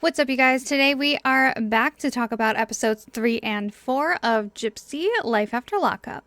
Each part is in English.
What's up, you guys? Today we are back to talk about episodes 3 and 4 of Gypsy, Life After Lockup.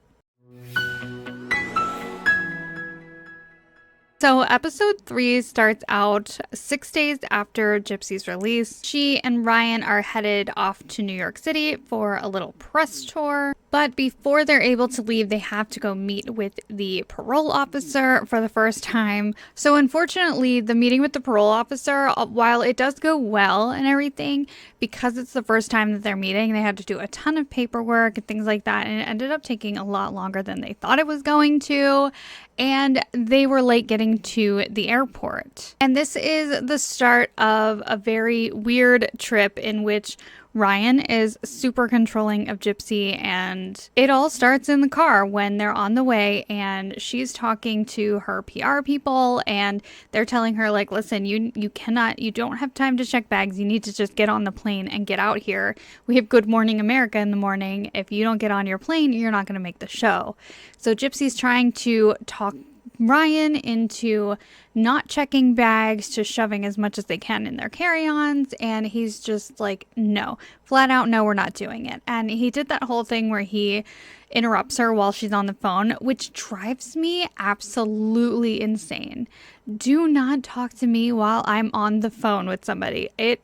So episode 3 starts out 6 days after Gypsy's release. She and Ryan are headed off to New York City for a little press tour. But before they're able to leave, they have to go meet with the parole officer for the first time. So unfortunately, the meeting with the parole officer, while it does go well and everything, because it's the first time that they're meeting, they had to do a ton of paperwork and things like that. And it ended up taking a lot longer than they thought it was going to. And they were late getting to the airport. And this is the start of a very weird trip in which Ryan is super controlling of Gypsy, and it all starts in the car when they're on the way and she's talking to her PR people and they're telling her, like, listen, you don't have time to check bags. You need to just get on the plane and get out here. We have Good Morning America in the morning. If you don't get on your plane, you're not going to make the show. So Gypsy's trying to talk Ryan into not checking bags, to shoving as much as they can in their carry-ons, and he's just like, no, flat out, no, we're not doing it. And he did that whole thing where he interrupts her while she's on the phone, which drives me absolutely insane. Do not talk to me while I'm on the phone with somebody. It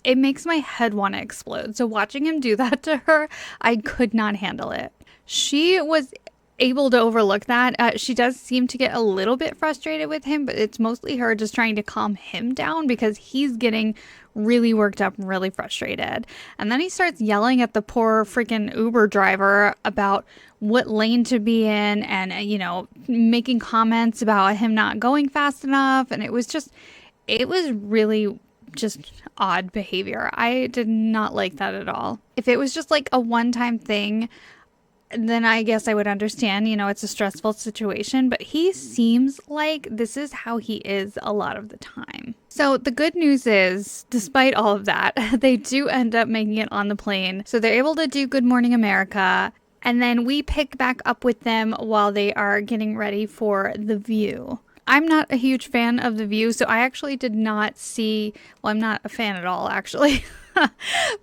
makes my head want to explode. So watching him do that to her, I could not handle it. She was able to overlook that. She does seem to get a little bit frustrated with him, but it's mostly her just trying to calm him down because he's getting really worked up and really frustrated. And then he starts yelling at the poor freaking Uber driver about what lane to be in and, making comments about him not going fast enough. And it was really just odd behavior. I did not like that at all. If it was just like a one-time thing, then I guess I would understand, it's a stressful situation, but he seems like this is how he is a lot of the time. So the good news is, despite all of that, they do end up making it on the plane. So they're able to do Good Morning America. And then we pick back up with them while they are getting ready for The View. I'm not a huge fan of The View, so I actually did not see, well, I'm not a fan at all, actually.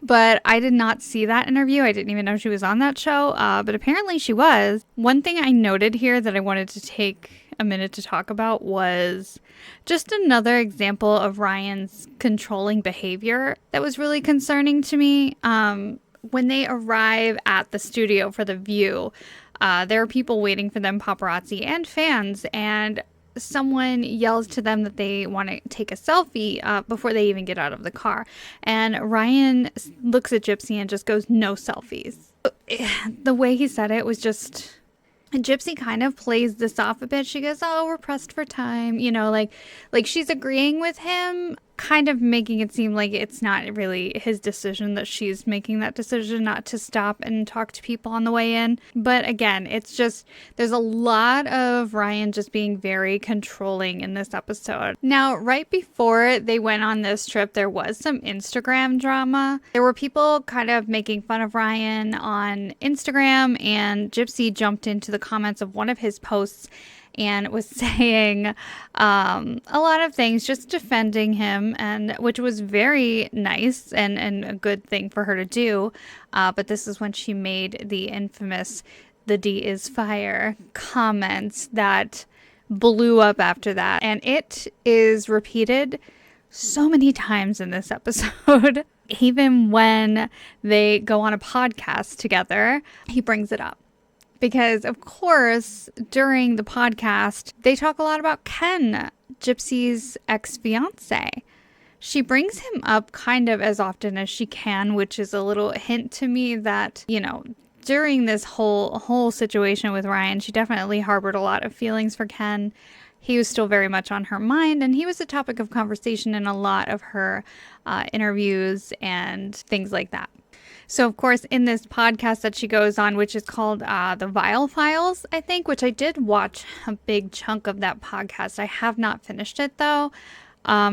But I did not see that interview. I didn't even know she was on that show, but apparently she was. One thing I noted here that I wanted to take a minute to talk about was just another example of Ryan's controlling behavior that was really concerning to me. When they arrive at the studio for The View, there are people waiting for them, paparazzi and fans, and someone yells to them that they want to take a selfie before they even get out of the car. And Ryan looks at Gypsy and just goes, no selfies. The way he said it was just... Gypsy kind of plays this off a bit. She goes, oh, we're pressed for time. Like she's agreeing with him, kind of making it seem like it's not really his decision, that she's making that decision not to stop and talk to people on the way in. But again, it's just, there's a lot of Ryan just being very controlling in this episode. Now, right before they went on this trip, there was some Instagram drama. There were people kind of making fun of Ryan on Instagram, and Gypsy jumped into the comments of one of his posts and was saying a lot of things, just defending him, and which was very nice and a good thing for her to do. But this is when she made the infamous "the D is fire" comments that blew up after that. And it is repeated so many times in this episode. Even when they go on a podcast together, he brings it up. Because, of course, during the podcast, they talk a lot about Ken, Gypsy's ex-fiance. She brings him up kind of as often as she can, which is a little hint to me that, during this whole situation with Ryan, she definitely harbored a lot of feelings for Ken. He was still very much on her mind, and he was a topic of conversation in a lot of her interviews and things like that. So, of course, in this podcast that she goes on, which is called The Vile Files, I think, which I did watch a big chunk of that podcast. I have not finished it, though.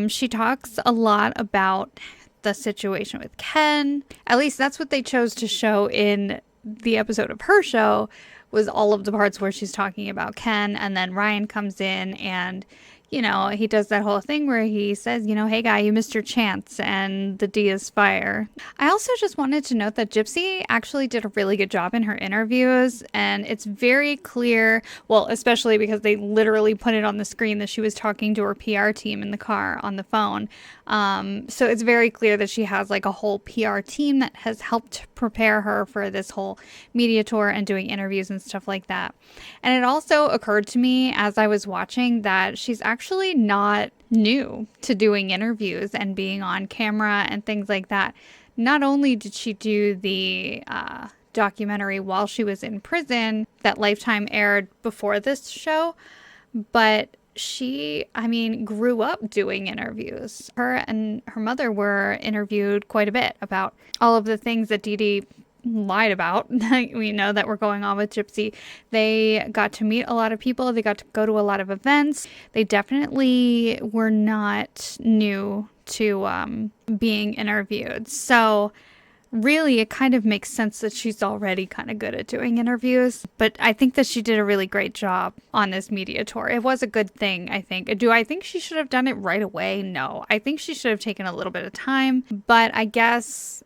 She talks a lot about the situation with Ken. At least that's what they chose to show in the episode of her show, was all of the parts where she's talking about Ken. And then Ryan comes in and he does that whole thing where he says, hey guy, you missed your chance, and the D is fire. I also just wanted to note that Gypsy actually did a really good job in her interviews, and it's very clear, well, especially because they literally put it on the screen that she was talking to her PR team in the car on the phone. So it's very clear that she has like a whole PR team that has helped prepare her for this whole media tour and doing interviews and stuff like that. And it also occurred to me as I was watching that she's actually not new to doing interviews and being on camera and things like that. Not only did she do the documentary while she was in prison that Lifetime aired before this show, but she, grew up doing interviews. Her and her mother were interviewed quite a bit about all of the things that Dee Dee lied about, we know that were going on with Gypsy. They got to meet a lot of people. They got to go to a lot of events. They definitely were not new to being interviewed. So really, it kind of makes sense that she's already kind of good at doing interviews. But I think that she did a really great job on this media tour. It was a good thing, I think. Do I think she should have done it right away? No. I think she should have taken a little bit of time. But I guess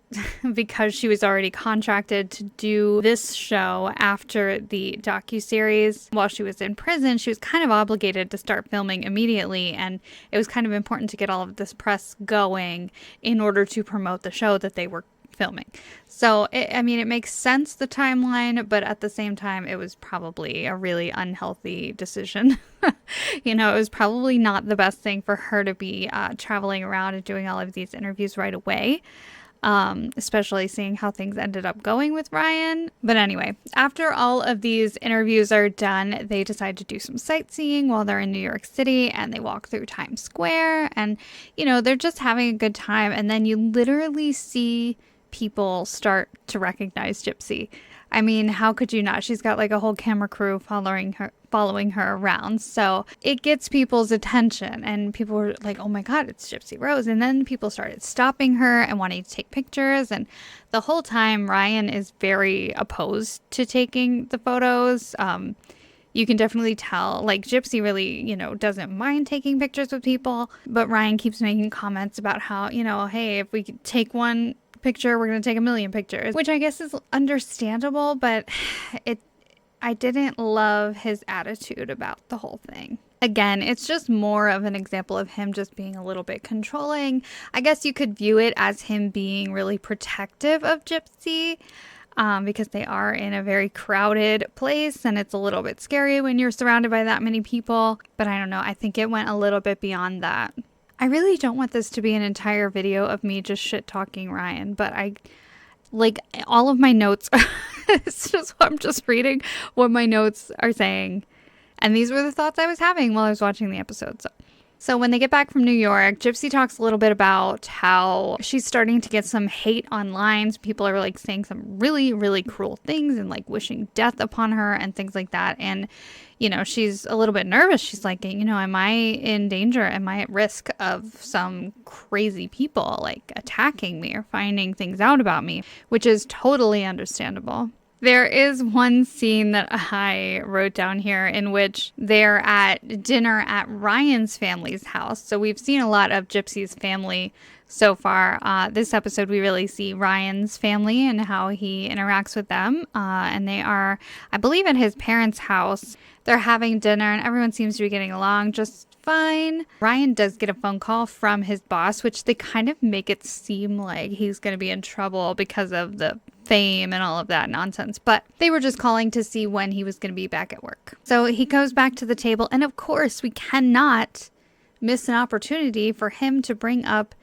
because she was already contracted to do this show after the docuseries while she was in prison, she was kind of obligated to start filming immediately. And it was kind of important to get all of this press going in order to promote the show that they were filming. So, it makes sense, the timeline, but at the same time, it was probably a really unhealthy decision. It was probably not the best thing for her to be traveling around and doing all of these interviews right away. Especially seeing how things ended up going with Ryan. But anyway, after all of these interviews are done, they decide to do some sightseeing while they're in New York City, and they walk through Times Square, and, they're just having a good time. And then you literally see people start to recognize Gypsy. How could you not? She's got like a whole camera crew following her around. So it gets people's attention, and people were like, oh my God, it's Gypsy Rose. And then people started stopping her and wanting to take pictures. And the whole time, Ryan is very opposed to taking the photos. You can definitely tell, like, Gypsy really, doesn't mind taking pictures with people. But Ryan keeps making comments about how, hey, if we could take one picture, we're going to take a million pictures, which I guess is understandable, but I didn't love his attitude about the whole thing. Again, it's just more of an example of him just being a little bit controlling. I guess you could view it as him being really protective of Gypsy, because they are in a very crowded place, and it's a little bit scary when you're surrounded by that many people. But I don't know, I think it went a little bit beyond that. I really don't want this to be an entire video of me just shit talking Ryan, but all of my notes, it's just, I'm just reading what my notes are saying. And these were the thoughts I was having while I was watching the episode. So when they get back from New York, Gypsy talks a little bit about how she's starting to get some hate online. People are like saying some really, really cruel things and like wishing death upon her and things like that. And, she's a little bit nervous. She's like, am I in danger? Am I at risk of some crazy people like attacking me or finding things out about me? Which is totally understandable. There is one scene that I wrote down here in which they're at dinner at Ryan's family's house. So we've seen a lot of Gypsy's family so far. This episode, we really see Ryan's family and how he interacts with them. And they are, I believe, at his parents' house. They're having dinner and everyone seems to be getting along just fine. Ryan does get a phone call from his boss, which they kind of make it seem like he's going to be in trouble because of the fame and all of that nonsense. But they were just calling to see when he was going to be back at work. So he goes back to the table. And of course, we cannot miss an opportunity for him to bring up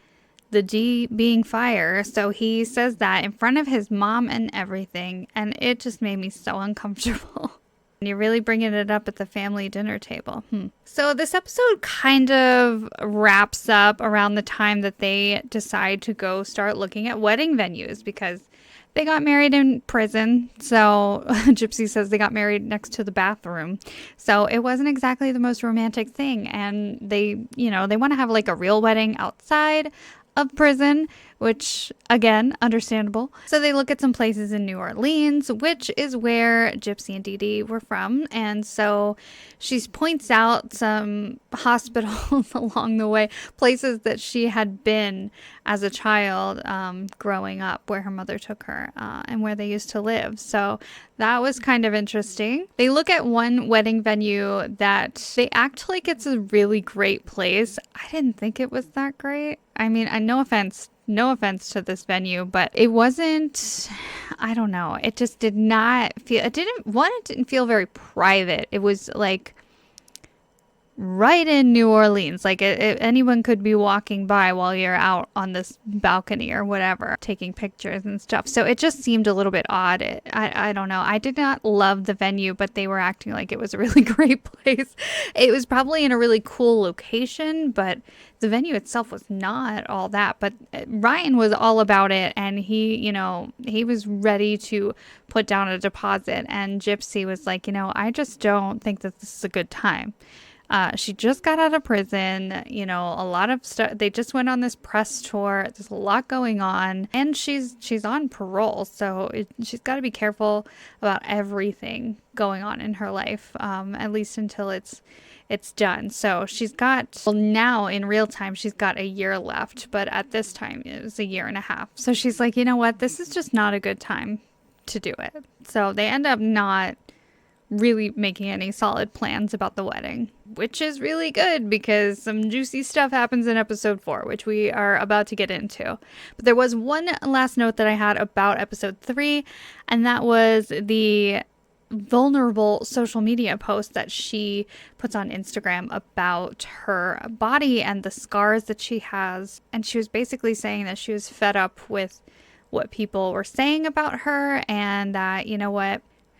the D being fire. So he says that in front of his mom and everything. And it just made me so uncomfortable. You're really bringing it up at the family dinner table. So this episode kind of wraps up around the time that they decide to go start looking at wedding venues, because they got married in prison. So Gypsy says they got married next to the bathroom. So it wasn't exactly the most romantic thing. And they want to have like a real wedding outside of prison, which again, understandable. So they look at some places in New Orleans, which is where Gypsy and Dee Dee were from. And so she points out some hospitals along the way, places that she had been as a child growing up, where her mother took her and where they used to live. So that was kind of interesting. They look at one wedding venue that they act like it's a really great place. I didn't think it was that great. I mean, no offense to this venue, but it wasn't, I don't know. It just did not feel, it didn't feel very private. It was like right in New Orleans. Like anyone could be walking by while you're out on this balcony or whatever, taking pictures and stuff. So it just seemed a little bit odd. I don't know. I did not love the venue, but they were acting like it was a really great place. It was probably in a really cool location, but the venue itself was not all that. But Ryan was all about it, and he was ready to put down a deposit. And Gypsy was like, I just don't think that this is a good time. She just got out of prison, a lot of stuff. They just went on this press tour. There's a lot going on, and she's on parole. So she's got to be careful about everything going on in her life, at least until it's done. So now in real time, she's got a year left, but at this time it was a year and a half. So she's like, you know what? This is just not a good time to do it. So they end up not really making any solid plans about the wedding, which is really good because some juicy stuff happens in episode 4, which we are about to get into. But there was one last note that I had about episode 3, and that was the vulnerable social media post that she puts on Instagram about her body and the scars that she has. And she was basically saying that she was fed up with what people were saying about her, and that,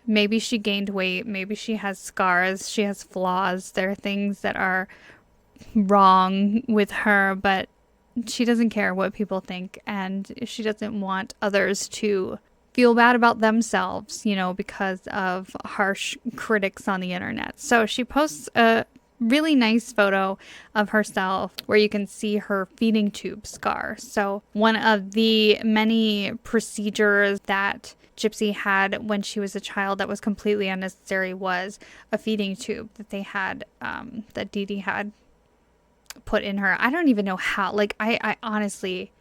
maybe she gained weight, maybe she has scars, she has flaws, there are things that are wrong with her, but she doesn't care what people think, and she doesn't want others to feel bad about themselves, because of harsh critics on the internet. So she posts a really nice photo of herself where you can see her feeding tube scar. So one of the many procedures that Gypsy had when she was a child that was completely unnecessary was a feeding tube that they had, that Dee Dee had put in her. I don't even know how. Like, I honestly,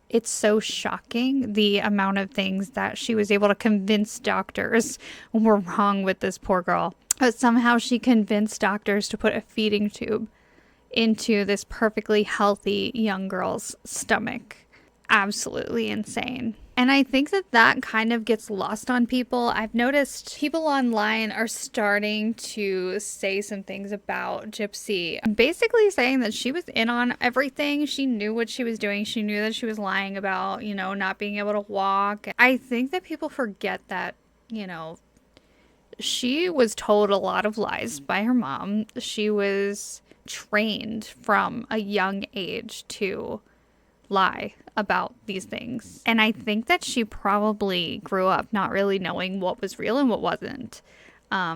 it's so shocking the amount of things that she was able to convince doctors were wrong with this poor girl. But somehow she convinced doctors to put a feeding tube into this perfectly healthy young girl's stomach. Absolutely insane. And I think that kind of gets lost on people. I've noticed people online are starting to say some things about Gypsy, basically saying that she was in on everything. She knew what she was doing. She knew that she was lying about, not being able to walk. I think that people forget that, she was told a lot of lies by her mom. She was trained from a young age to lie about these things. And I think that she probably grew up not really knowing what was real and what wasn't.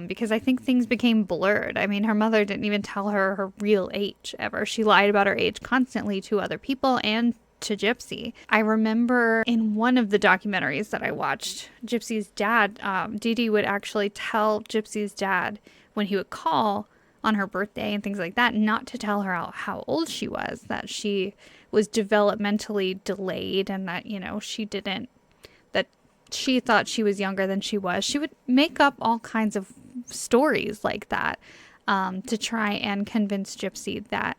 Because I think things became blurred. I mean, her mother didn't even tell her her real age ever. She lied about her age constantly to other people and to Gypsy. I remember in one of the documentaries that I watched, Gypsy's dad, Dee Dee would actually tell Gypsy's dad when he would call on her birthday and things like that, not to tell her how old she was, that she was developmentally delayed, and that, that she thought she was younger than she was. She would make up all kinds of stories like that to try and convince Gypsy that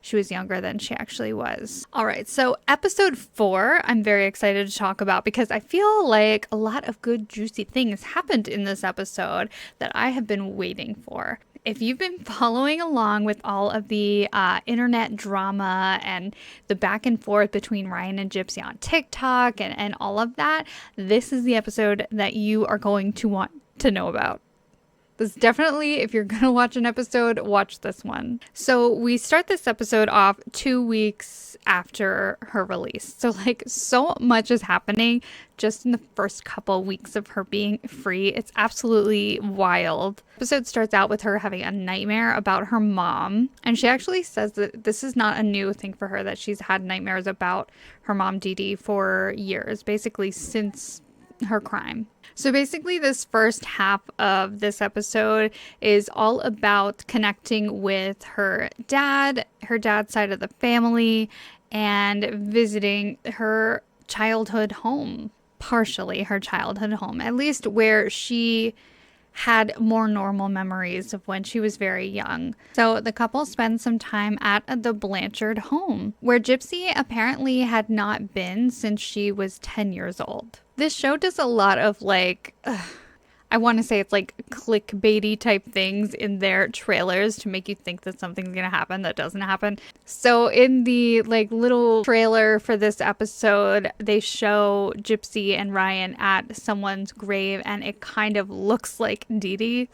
she was younger than she actually was. All right, so episode 4, I'm very excited to talk about because I feel like a lot of good, juicy things happened in this episode that I have been waiting for. If you've been following along with all of the internet drama and the back and forth between Ryan and Gypsy on TikTok and all of that, this is the episode that you are going to want to know about. This definitely, if you're going to watch an episode, watch this one. So we start this episode off 2 weeks after her release. So like so much is happening just in the first couple weeks of her being free. It's absolutely wild. The episode starts out with her having a nightmare about her mom. And she actually says that this is not a new thing for her, that she's had nightmares about her mom, Dee Dee, for years, basically since her crime. So basically this first half of this episode is all about connecting with her dad's side of the family, and visiting her childhood home, partially her childhood home, at least where she had more normal memories of when she was very young. So the couple spends some time at the Blanchard home, where Gypsy apparently had not been since she was 10 years old. This show does a lot of like, I want to say it's like clickbaity type things in their trailers to make you think that something's going to happen that doesn't happen. So in the like little trailer for this episode, they show Gypsy and Ryan at someone's grave, and it kind of looks like Dee Dee,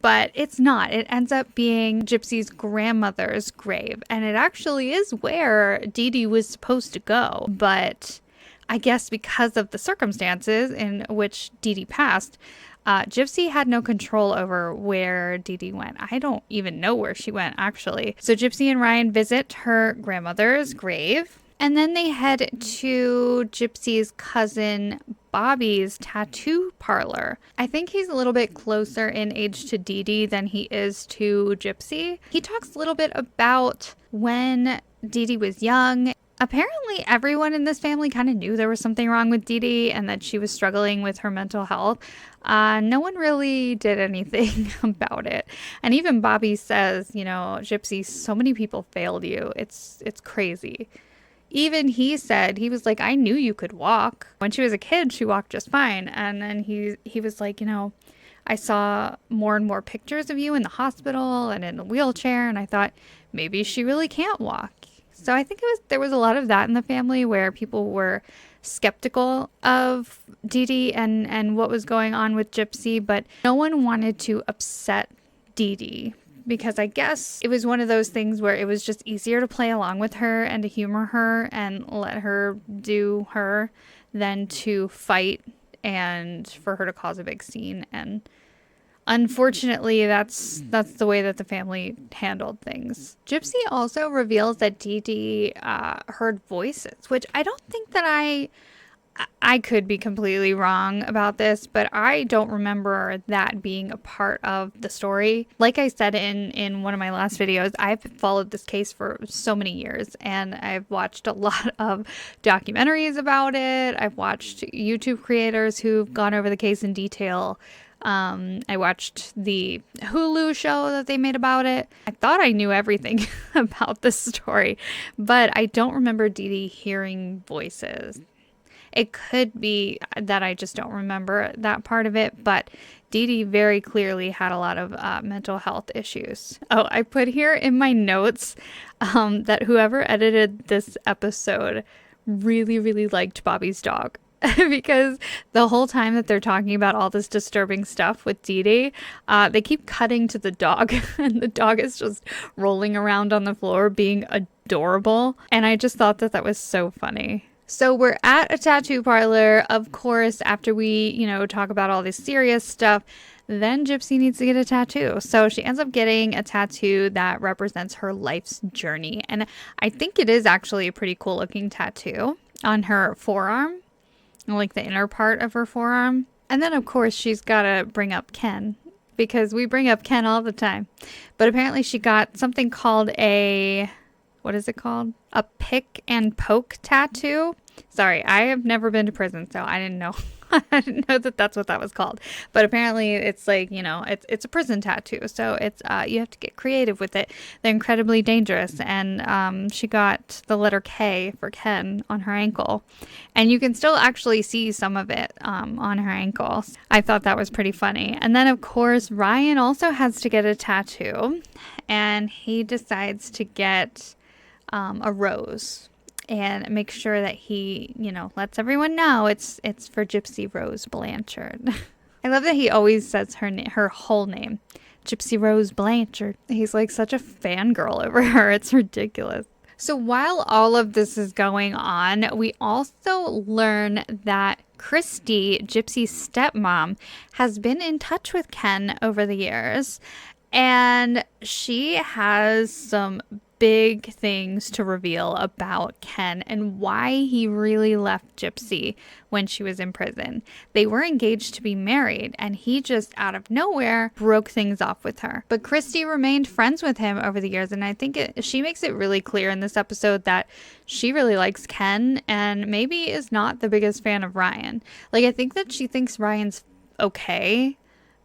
but it's not. It ends up being Gypsy's grandmother's grave, and it actually is where Dee Dee was supposed to go. But I guess because of the circumstances in which Dee Dee passed, Gypsy had no control over where Dee Dee went. I don't even know where she went, actually. So Gypsy and Ryan visit her grandmother's grave, and then they head to Gypsy's cousin Bobby's tattoo parlor. I think he's a little bit closer in age to Dee Dee than he is to Gypsy. He talks a little bit about when Dee Dee was young. Apparently everyone in this family kind of knew there was something wrong with Dee Dee and that she was struggling with her mental health. No one really did anything about it. And even Bobby says, you know, Gypsy, so many people failed you. It's crazy. Even he said, he was like, I knew you could walk. When she was a kid, she walked just fine. And then he was like, you know, I saw more and more pictures of you in the hospital and in the wheelchair, and I thought maybe she really can't walk. So I think there was a lot of that in the family where people were skeptical of Dee Dee and what was going on with Gypsy, but no one wanted to upset Dee Dee, because I guess it was one of those things where it was just easier to play along with her and to humor her and let her do her than to fight and for her to cause a big scene. And unfortunately, that's the way that the family handled things. Gypsy also reveals that Dee Dee heard voices, which I don't think that I could be completely wrong about this, but I don't remember that being a part of the story. Like I said in one of my last videos, I've followed this case for so many years, and I've watched a lot of documentaries about it. I've watched YouTube creators who've gone over the case in detail. I watched the Hulu show that they made about it. I thought I knew everything about this story, but I don't remember Dee Dee hearing voices. It could be that I just don't remember that part of it, but Dee Dee very clearly had a lot of mental health issues. Oh, I put here in my notes that whoever edited this episode really, really liked Bobby's dog. Because the whole time that they're talking about all this disturbing stuff with Dee Dee, they keep cutting to the dog, and the dog is just rolling around on the floor being adorable. And I just thought that was so funny. So we're at a tattoo parlor, of course, after we, talk about all this serious stuff. Then Gypsy needs to get a tattoo. So she ends up getting a tattoo that represents her life's journey. And I think it is actually a pretty cool looking tattoo on her forearm, like the inner part of her forearm. And then of course she's got to bring up Ken, because we bring up Ken all the time. But apparently she got something called what is it called? A pick and poke tattoo. Sorry, I have never been to prison, so I didn't know. I didn't know that that's what that was called. But apparently it's like, it's a prison tattoo. So it's you have to get creative with it. They're incredibly dangerous. And she got the letter K for Ken on her ankle. And you can still actually see some of it on her ankle. I thought that was pretty funny. And then, of course, Ryan also has to get a tattoo. And he decides to get a rose. And make sure that he, lets everyone know it's for Gypsy Rose Blanchard. I love that he always says her whole name, Gypsy Rose Blanchard. He's like such a fangirl over her. It's ridiculous. So while all of this is going on, we also learn that Christy, Gypsy's stepmom, has been in touch with Ken over the years. And she has some big things to reveal about Ken and why he really left Gypsy when she was in prison. They were engaged to be married, and he just out of nowhere broke things off with her. But Christy remained friends with him over the years, and I think she makes it really clear in this episode that she really likes Ken and maybe is not the biggest fan of Ryan. Like, I think that she thinks Ryan's okay,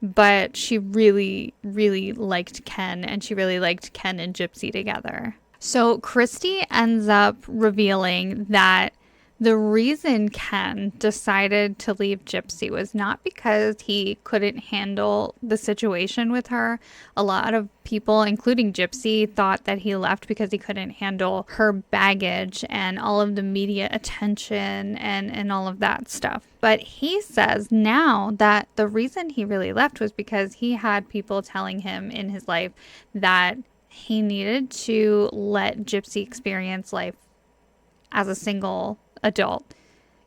but she really, really liked Ken, and she really liked Ken and Gypsy together. So Christy ends up revealing that the reason Ken decided to leave Gypsy was not because he couldn't handle the situation with her. A lot of people, including Gypsy, thought that he left because he couldn't handle her baggage and all of the media attention and all of that stuff. But he says now that the reason he really left was because he had people telling him in his life that he needed to let Gypsy experience life as a single adult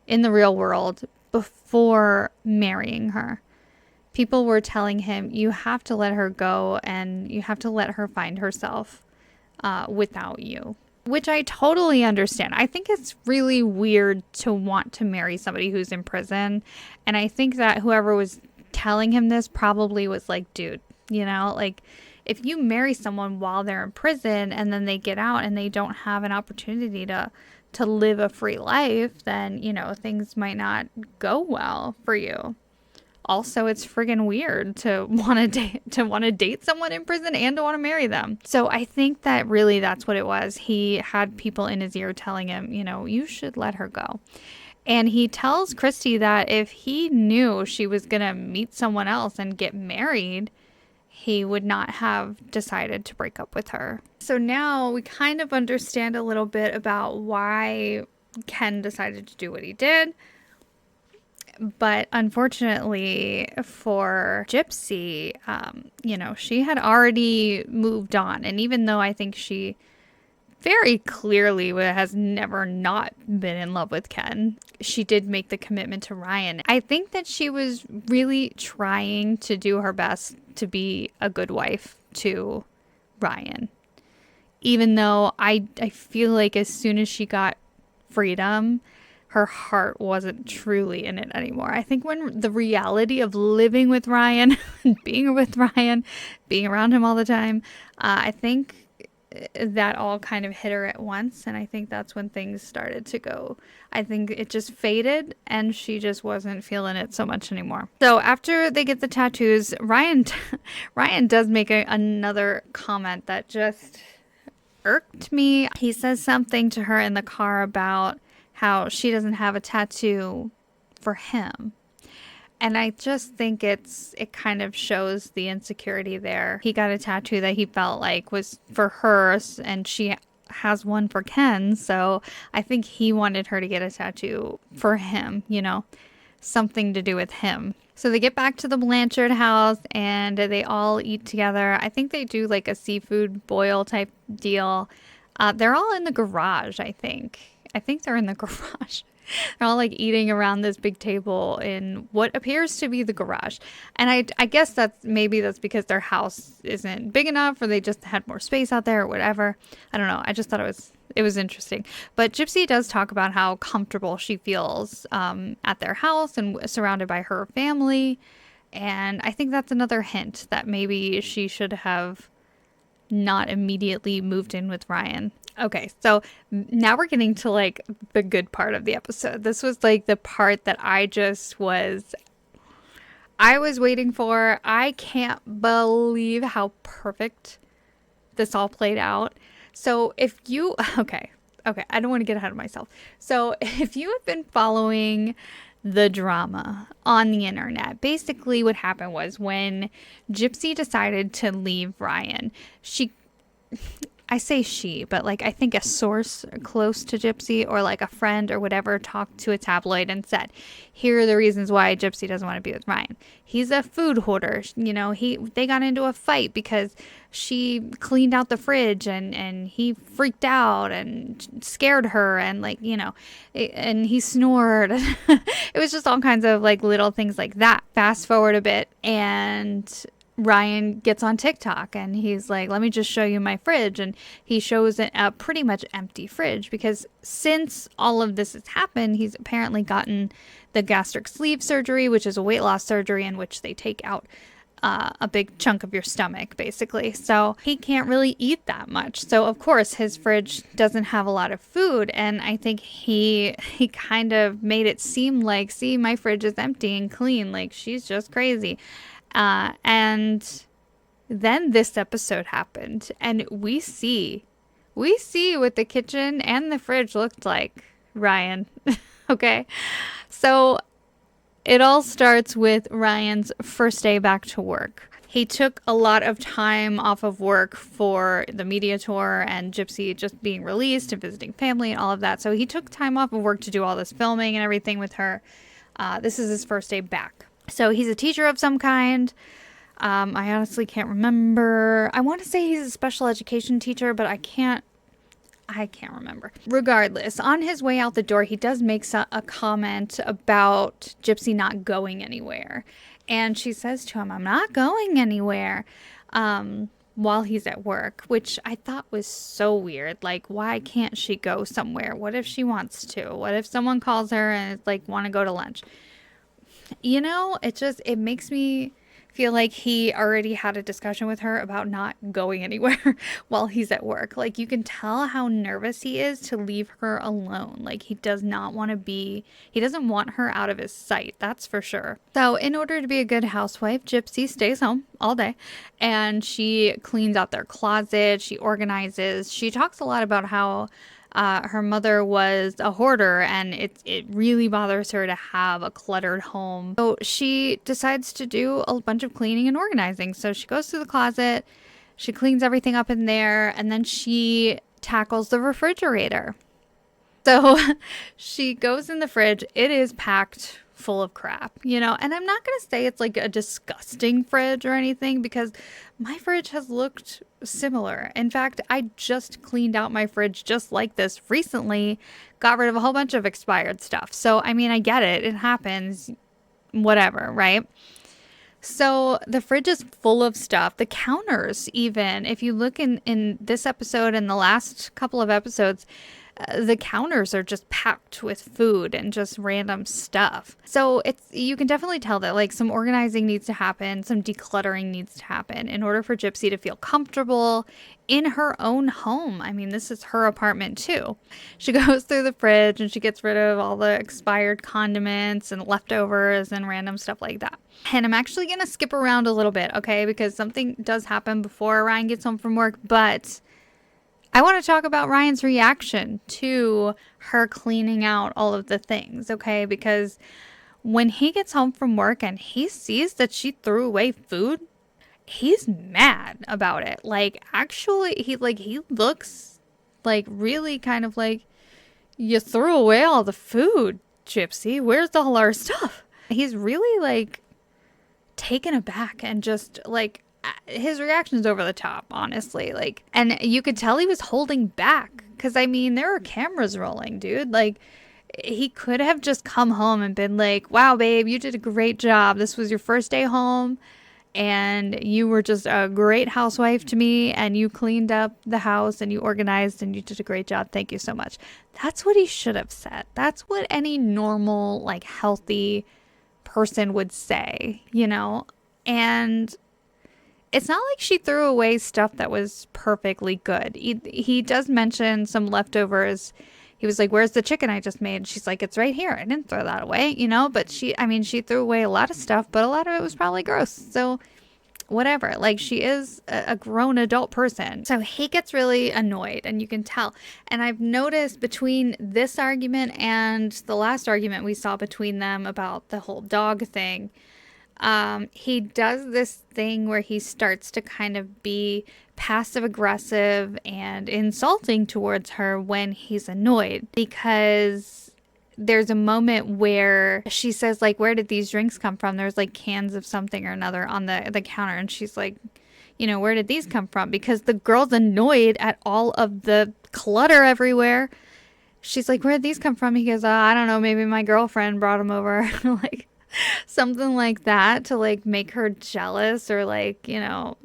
in the real world before marrying her. People were telling him, you have to let her go and you have to let her find herself without you, which I totally understand. I think it's really weird to want to marry somebody who's in prison. And I think that whoever was telling him this probably was like, dude, you know, like if you marry someone while they're in prison and then they get out and they don't have an opportunity to live a free life, then, you know, things might not go well for you. Also, it's friggin' weird to want to date someone in prison and to want to marry them. So I think that really that's what it was. He had people in his ear telling him, you know, you should let her go. And he tells Christy that if he knew she was going to meet someone else and get married, he would not have decided to break up with her. So now we kind of understand a little bit about why Ken decided to do what he did. But unfortunately for Gypsy, you know, she had already moved on. And even though I think she very clearly has never not been in love with Ken, she did make the commitment to Ryan. I think that she was really trying to do her best to be a good wife to Ryan. Even though I feel like as soon as she got freedom, her heart wasn't truly in it anymore. I think when the reality of living with Ryan, being with Ryan, being around him all the time, I think that all kind of hit her at once, and I think that's when things started to go. I think it just faded and she just wasn't feeling it so much anymore. So after they get the tattoos, Ryan does make another comment that just irked me. He says something to her in the car about how she doesn't have a tattoo for him. And I just think it kind of shows the insecurity there. He got a tattoo that he felt like was for her, and she has one for Ken. So I think he wanted her to get a tattoo for him, you know, something to do with him. So they get back to the Blanchard house and they all eat together. I think they do like a seafood boil type deal. They're all in the garage, I think. I think they're in the garage. They're all like eating around this big table in what appears to be the garage. And I guess that's because their house isn't big enough or they just had more space out there or whatever. I don't know. I just thought it was interesting. But Gypsy does talk about how comfortable she feels at their house and surrounded by her family. And I think that's another hint that maybe she should have not immediately moved in with Ryan. Okay, so now we're getting to like the good part of the episode. This was like the part that I was waiting for. I can't believe how perfect this all played out. So okay, I don't want to get ahead of myself. So if you have been following the drama on the internet, basically what happened was when Gypsy decided to leave Ryan, I say she, but like I think a source close to Gypsy or like a friend or whatever talked to a tabloid and said, here are the reasons why Gypsy doesn't want to be with Ryan. He's a food hoarder. You know, they got into a fight because she cleaned out the fridge and he freaked out and scared her and like, you know, and he snored. It was just all kinds of like little things like that. Fast forward a bit and Ryan gets on TikTok and he's like, let me just show you my fridge. And he shows a pretty much empty fridge because since all of this has happened, he's apparently gotten the gastric sleeve surgery, which is a weight loss surgery in which they take out a big chunk of your stomach, basically. So he can't really eat that much. So, of course, his fridge doesn't have a lot of food. And I think he kind of made it seem like, see, my fridge is empty and clean. Like, she's just crazy. And then this episode happened and we see what the kitchen and the fridge looked like, Ryan. Okay. So it all starts with Ryan's first day back to work. He took a lot of time off of work for the media tour and Gypsy just being released and visiting family and all of that. So he took time off of work to do all this filming and everything with her. This is his first day back. So he's a teacher of some kind. I honestly can't remember. I want to say he's a special education teacher, but I can't remember. Regardless, on his way out the door, he does make a comment about Gypsy not going anywhere. And she says to him, I'm not going anywhere, while he's at work, which I thought was so weird. Like, why can't she go somewhere? What if she wants to? What if someone calls her and it's like, want to go to lunch? You know, it makes me feel like he already had a discussion with her about not going anywhere while he's at work. Like, you can tell how nervous he is to leave her alone. Like, he doesn't want her out of his sight. That's for sure. So in order to be a good housewife, Gypsy stays home all day and she cleans out their closet. She organizes. She talks a lot about how her mother was a hoarder and it really bothers her to have a cluttered home. So she decides to do a bunch of cleaning and organizing. So she goes through the closet, she cleans everything up in there, and then she tackles the refrigerator. So she goes in the fridge. It is packed full of crap, you know, and I'm not going to say it's like a disgusting fridge or anything because my fridge has looked similar. In fact, I just cleaned out my fridge just like this recently, got rid of a whole bunch of expired stuff. So, I mean, I get it. It happens, whatever, right? So the fridge is full of stuff. The counters, even, if you look in this episode and the last couple of episodes, the counters are just packed with food and just random stuff. So you can definitely tell that like some organizing needs to happen, some decluttering needs to happen in order for Gypsy to feel comfortable in her own home. I mean, this is her apartment too. She goes through the fridge and she gets rid of all the expired condiments and leftovers and random stuff like that. And I'm actually going to skip around a little bit, okay? Because something does happen before Ryan gets home from work, but I want to talk about Ryan's reaction to her cleaning out all of the things, okay? Because when he gets home from work and he sees that she threw away food, he's mad about it. Like, actually, he looks like really kind of like, you threw away all the food, Gypsy. Where's all our stuff? He's really like taken aback and just like, his reaction's over the top, honestly. Like, and you could tell he was holding back because I mean, there are cameras rolling, dude. Like, he could have just come home and been like, wow, babe, you did a great job. This was your first day home and you were just a great housewife to me and you cleaned up the house and you organized and you did a great job. Thank you so much. That's what he should have said. That's what any normal, like, healthy person would say, you know? And it's not like she threw away stuff that was perfectly good. He does mention some leftovers. He was like, where's the chicken I just made? She's like, it's right here. I didn't throw that away, you know? But she threw away a lot of stuff, but a lot of it was probably gross. So whatever. Like, she is a grown adult person. So he gets really annoyed and you can tell. And I've noticed between this argument and the last argument we saw between them about the whole dog thing, he does this thing where he starts to kind of be passive aggressive and insulting towards her when he's annoyed, because there's a moment where she says, like, where did these drinks come from? There's like cans of something or another on the counter, and she's like, you know, where did these come from? Because the girl's annoyed at all of the clutter everywhere. She's like, where did these come from? He goes, I don't know, maybe my girlfriend brought them over. Like something like that, to like make her jealous, or like, you know,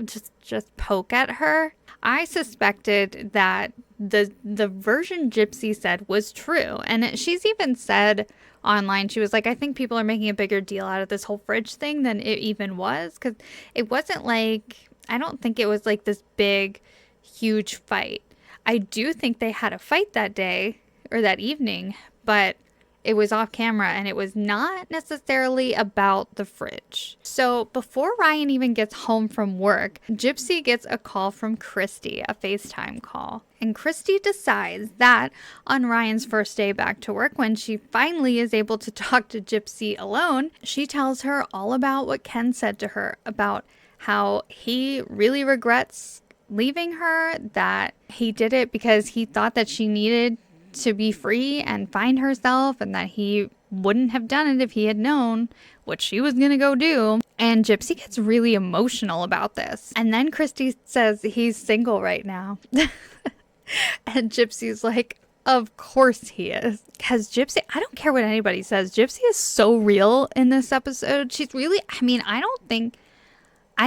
just poke at her. I suspected that the version Gypsy said was true. And she's even said online, she was like, I think people are making a bigger deal out of this whole fridge thing than it even was. Because it wasn't like, I don't think it was like this big, huge fight. I do think they had a fight that day or that evening, but it was off camera, and it was not necessarily about the fridge. So before Ryan even gets home from work, Gypsy gets a call from Christy, a FaceTime call. And Christy decides that on Ryan's first day back to work, when she finally is able to talk to Gypsy alone, she tells her all about what Ken said to her about how he really regrets leaving her, that he did it because he thought that she needed to be free and find herself, and that he wouldn't have done it if he had known what she was gonna go do. And Gypsy gets really emotional about this. And then Christy says he's single right now. And Gypsy's like, of course he is. Because Gypsy, I don't care what anybody says, Gypsy is so real in this episode. She's really, I mean, I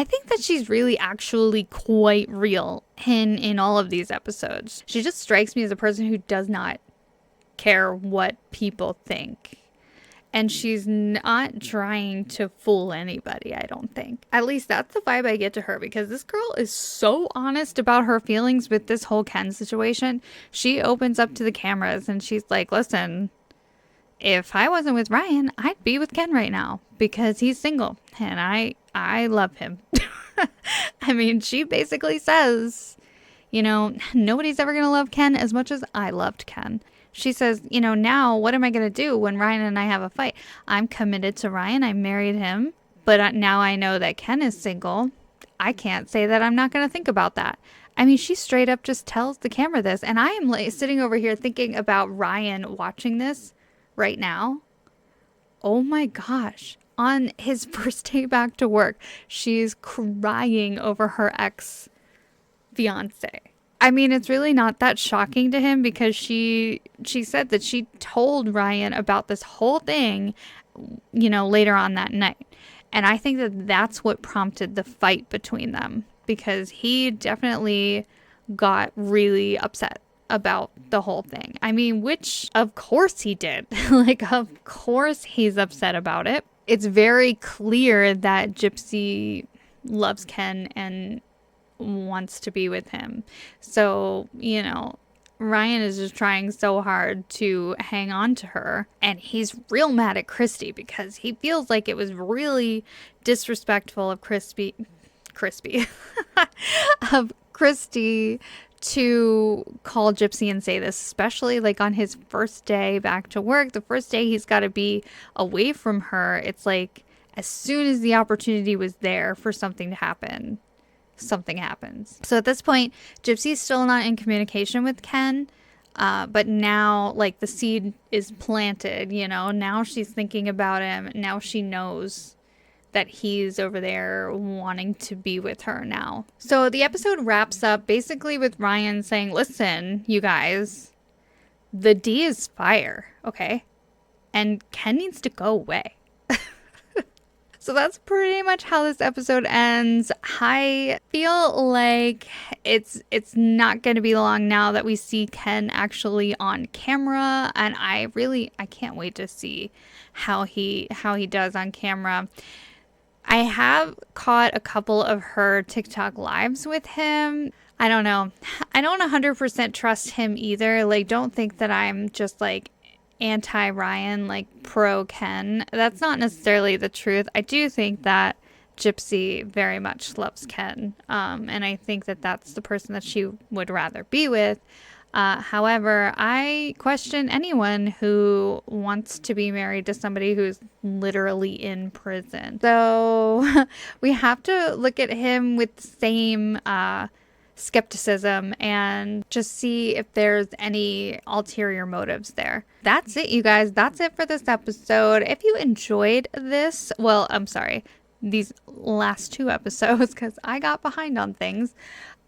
think that she's really actually quite real in all of these episodes. She just strikes me as a person who does not care what people think. And she's not trying to fool anybody, I don't think. At least that's the vibe I get to her, because this girl is so honest about her feelings with this whole Ken situation. She opens up to the cameras and she's like, listen, if I wasn't with Ryan, I'd be with Ken right now because he's single and I love him. I mean, she basically says, you know, nobody's ever going to love Ken as much as I loved Ken. She says, you know, now what am I going to do when Ryan and I have a fight? I'm committed to Ryan. I married him. But now I know that Ken is single. I can't say that I'm not going to think about that. I mean, she straight up just tells the camera this. And I am like sitting over here thinking about Ryan watching this right now. Oh my gosh. On his first day back to work, she's crying over her ex-fiance. I mean, it's really not that shocking to him because she said that she told Ryan about this whole thing, you know, later on that night. And I think that that's what prompted the fight between them, because he definitely got really upset about the whole thing. I mean, which of course he did. Like, of course he's upset about it. It's very clear that Gypsy loves Ken and wants to be with him. So, you know, Ryan is just trying so hard to hang on to her, and he's real mad at Christy because he feels like it was really disrespectful of Christy to call Gypsy and say this, especially like on his first day back to work, the first day he's got to be away from her. It's like as soon as the opportunity was there for something to happen, something happens. So at this point, Gypsy's still not in communication with Ken, but now like the seed is planted, you know, now she's thinking about him. Now she knows that he's over there wanting to be with her now. So the episode wraps up basically with Ryan saying, listen, you guys, the D is fire, okay? And Ken needs to go away. So that's pretty much how this episode ends. I feel like it's not going to be long now that we see Ken actually on camera, and I can't wait to see how he does on camera. I have caught a couple of her TikTok lives with him. I don't know. I don't 100% trust him either. Like, don't think that I'm just like anti-Ryan, like pro Ken. That's not necessarily the truth. I do think that Gypsy very much loves Ken. And I think that that's the person that she would rather be with. However, I question anyone who wants to be married to somebody who's literally in prison. So we have to look at him with the skepticism and just see if there's any ulterior motives there. That's it, you guys. That's it for this episode. If you enjoyed this, well, I'm sorry, these last 2 episodes, because I got behind on things.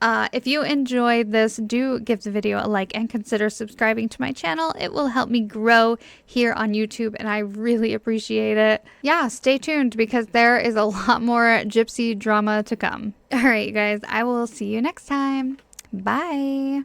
If you enjoyed this, do give the video a like and consider subscribing to my channel. It will help me grow here on YouTube, and I really appreciate it. Yeah, stay tuned because there is a lot more Gypsy drama to come. All right, you guys, I will see you next time. Bye.